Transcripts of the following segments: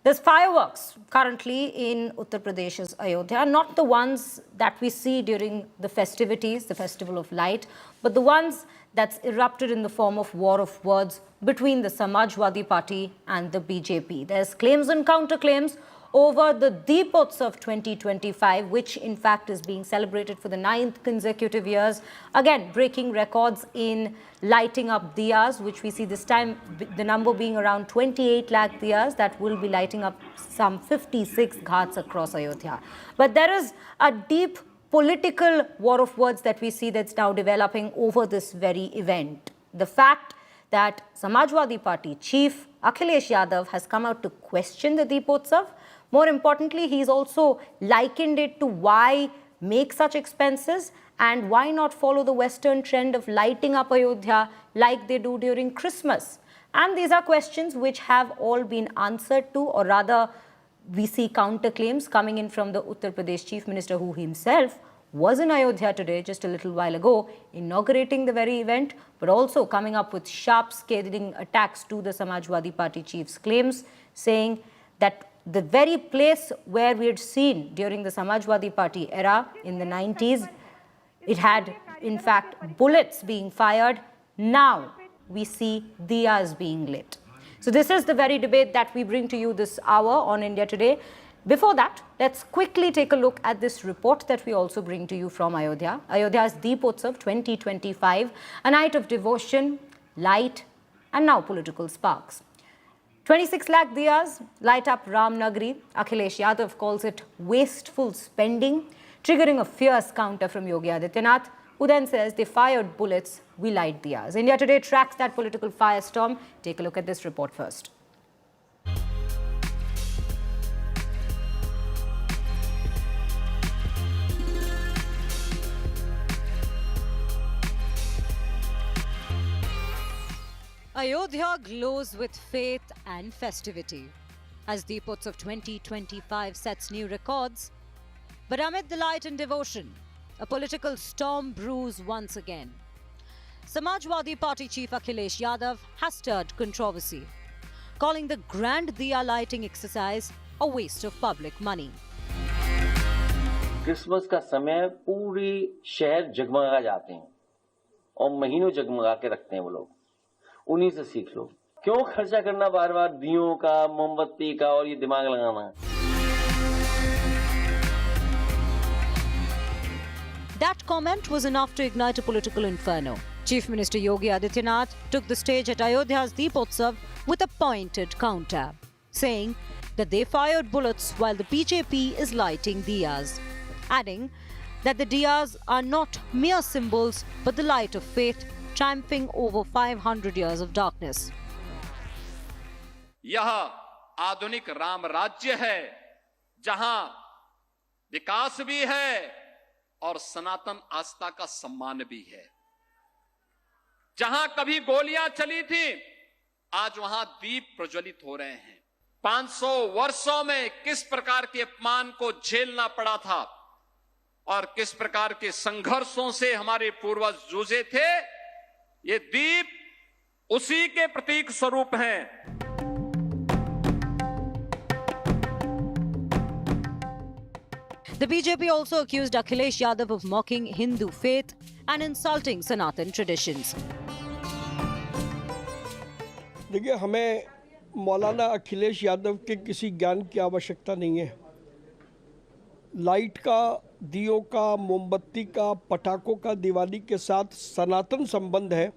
There's fireworks currently in Uttar Pradesh's Ayodhya, not the ones that we see during the festivities, the Festival of Light, but the ones that's erupted in the form of war of words between the Samajwadi Party and the BJP. There's claims and counterclaims over the Deepotsav 2025, which in fact is being celebrated for the 9th consecutive years. Again, breaking records in lighting up diyas, which we see this time the number being around 28 lakh diyas that will be lighting up some 56 ghats across Ayodhya. But there is a deep political war of words that we see that's now developing over this very event. The fact that Samajwadi Party chief Akhilesh Yadav has come out to question the Deepotsav. More importantly, he's also likened it to why make such expenses and why not follow the Western trend of lighting up Ayodhya like they do during Christmas. And these are questions which have all been answered to, or rather, we see counterclaims coming in from the Uttar Pradesh Chief Minister, who himself was in Ayodhya today, just a little while ago, inaugurating the very event, but also coming up with sharp, scathing attacks to the Samajwadi Party chief's claims, saying that the very place where we had seen during the Samajwadi Party era in the 90s, it had, in fact, bullets being fired. Now we see diyas being lit. So this is the very debate that we bring to you this hour on India Today. Before that, let's quickly take a look at this report that we also bring to you from Ayodhya. Ayodhya's Deepotsav 2025, a night of devotion, light, and now political sparks. 26 lakh diyas light up Ramnagri. Akhilesh Yadav calls it wasteful spending, triggering a fierce counter from Yogi Adityanath, who then says they fired bullets, we light diyas. India Today tracks that political firestorm. Take a look at this report first. Ayodhya glows with faith and festivity as Deepotsav 2025 sets new records. But amid the light and devotion, a political storm brews once again. Samajwadi Party chief Akhilesh Yadav has stirred controversy, calling the grand diya lighting exercise a waste of public money. Christmas का समय पूरी शहर जगमगा जाते हैं और महीनों जगमगा के रखते हैं वो लोग। उन्हीं से सीख लो, क्यों खर्चा करना बार बार दियों का, मोमबत्ती का और ये दिमाग लगाना। That comment was enough to ignite a political inferno. Chief Minister Yogi Adityanath took the stage at Ayodhya's Deepotsav with a pointed counter, saying that they fired bullets while the BJP is lighting diyas, adding that the diyas are not mere symbols but the light of faith triumphing over 500 years of darkness. यह आधुनिक राम राज्य है जहां विकास भी है और सनातन आस्था का सम्मान भी है। जहां कभी गोलियां चली थी, आज वहां दीप प्रज्वलित हो रहे हैं। 500 वर्षों में किस प्रकार के अपमान को झेलना पड़ा था और किस प्रकार के संघर्षों से हमारे पूर्वज जूझे थे, ये दीप उसी के प्रतीक स्वरूप हैं। The BJP also accused Akhilesh Yadav of mocking Hindu faith and insulting Sanatan traditions. देखिए, हमें मौलाना अखिलेश यादव के किसी ज्ञान की आवश्यकता नहीं है। लाइट का, दियों का, मोमबत्ती का, पटाखों का दिवाली के साथ सनातन संबंध है।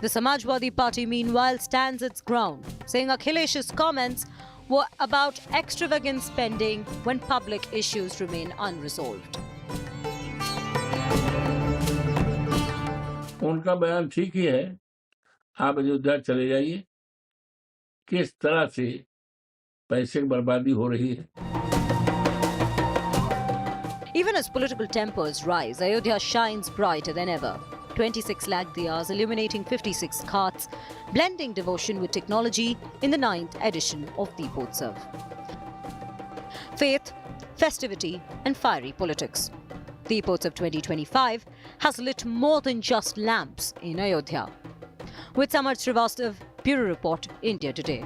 The Samajwadi Party meanwhile stands its ground, saying Akhilesh's comments were about extravagant spending when public issues remain unresolved. उनका बयान ठीक ही है। आप अयोध्या चले जाइए, किस तरह से पैसे की बर्बादी हो रही है। Even as political tempers rise, Ayodhya shines brighter than ever. 26 lakh diyas illuminating 56 ghats, blending devotion with technology in the 9th edition of Deepotsav. Faith, festivity and fiery politics. Deepots of 2025 has lit more than just lamps in Ayodhya. With Samar Srivastav, Bureau Report, India Today.